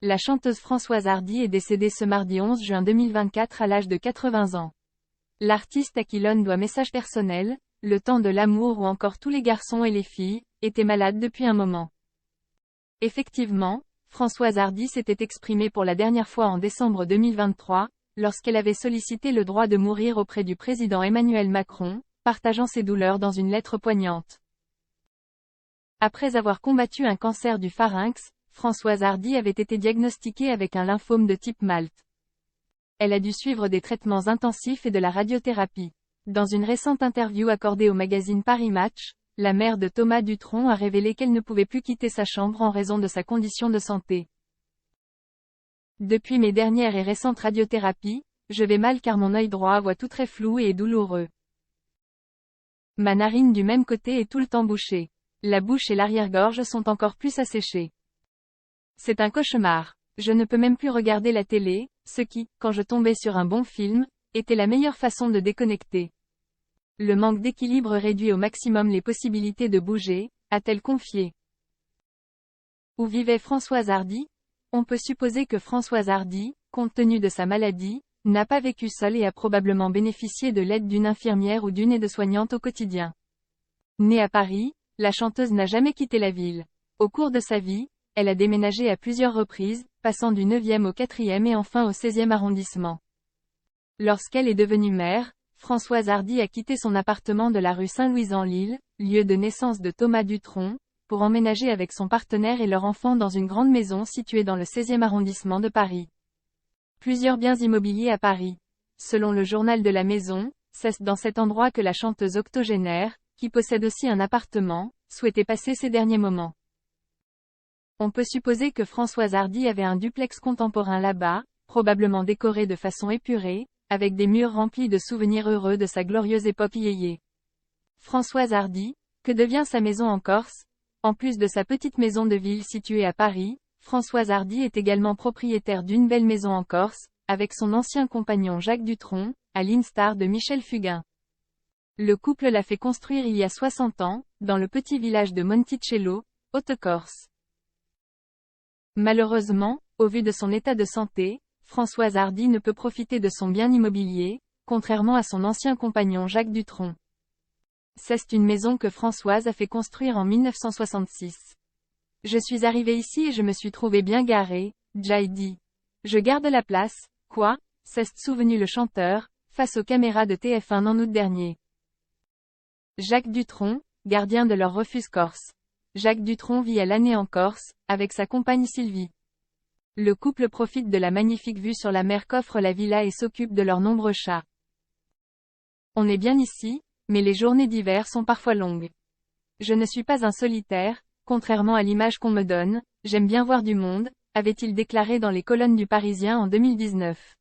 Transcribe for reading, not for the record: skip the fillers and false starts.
La chanteuse Françoise Hardy est décédée ce mardi 11 juin 2024 à l'âge de 80 ans. L'artiste à qui l'on doit message personnel, Le temps de l'amour ou encore Tous les garçons et les filles, était malade depuis un moment. Effectivement, Françoise Hardy s'était exprimée pour la dernière fois en décembre 2023, lorsqu'elle avait sollicité le droit de mourir auprès du président Emmanuel Macron, partageant ses douleurs dans une lettre poignante. Après avoir combattu un cancer du pharynx, Françoise Hardy avait été diagnostiquée avec un lymphome de type MALT. Elle a dû suivre des traitements intensifs et de la radiothérapie. Dans une récente interview accordée au magazine Paris Match, la mère de Thomas Dutronc a révélé qu'elle ne pouvait plus quitter sa chambre en raison de sa condition de santé. Depuis mes dernières et récentes radiothérapies, je vais mal car mon œil droit voit tout très flou et est douloureux. Ma narine du même côté est tout le temps bouchée. La bouche et l'arrière-gorge sont encore plus asséchées. C'est un cauchemar. Je ne peux même plus regarder la télé, ce qui, quand je tombais sur un bon film, était la meilleure façon de déconnecter. Le manque d'équilibre réduit au maximum les possibilités de bouger, a-t-elle confié. Où vivait Françoise Hardy? On peut supposer que Françoise Hardy, compte tenu de sa maladie, n'a pas vécu seule et a probablement bénéficié de l'aide d'une infirmière ou d'une aide-soignante au quotidien. Née à Paris, la chanteuse n'a jamais quitté la ville. Au cours de sa vie, elle a déménagé à plusieurs reprises, passant du 9e au 4e et enfin au 16e arrondissement. Lorsqu'elle est devenue mère, Françoise Hardy a quitté son appartement de la rue Saint-Louis-en-l'Île, lieu de naissance de Thomas Dutronc, pour emménager avec son partenaire et leur enfant dans une grande maison située dans le 16e arrondissement de Paris. Plusieurs biens immobiliers à Paris. Selon le journal de la maison, c'est dans cet endroit que la chanteuse octogénaire, qui possède aussi un appartement, souhaitait passer ses derniers moments. On peut supposer que Françoise Hardy avait un duplex contemporain là-bas, probablement décoré de façon épurée, avec des murs remplis de souvenirs heureux de sa glorieuse époque yéyé. Françoise Hardy, que devient sa maison en Corse? En plus de sa petite maison de ville située à Paris, Françoise Hardy est également propriétaire d'une belle maison en Corse, avec son ancien compagnon Jacques Dutronc, à l'instar de Michel Fugain. Le couple l'a fait construire il y a 60 ans, dans le petit village de Monticello, Haute-Corse. Malheureusement, au vu de son état de santé, Françoise Hardy ne peut profiter de son bien immobilier, contrairement à son ancien compagnon Jacques Dutronc. C'est une maison que Françoise a fait construire en 1966. Je suis arrivé ici et je me suis trouvé bien garé, Jai dit. Je garde la place, quoi, s'est souvenu le chanteur, face aux caméras de TF1 en août dernier. Jacques Dutronc, gardien de leur refuge corse. Jacques Dutronc vit à l'année en Corse, avec sa compagne Sylvie. Le couple profite de la magnifique vue sur la mer qu'offre la villa et s'occupe de leurs nombreux chats. On est bien ici, mais les journées d'hiver sont parfois longues. Je ne suis pas un solitaire, contrairement à l'image qu'on me donne, j'aime bien voir du monde, avait-il déclaré dans les colonnes du Parisien en 2019.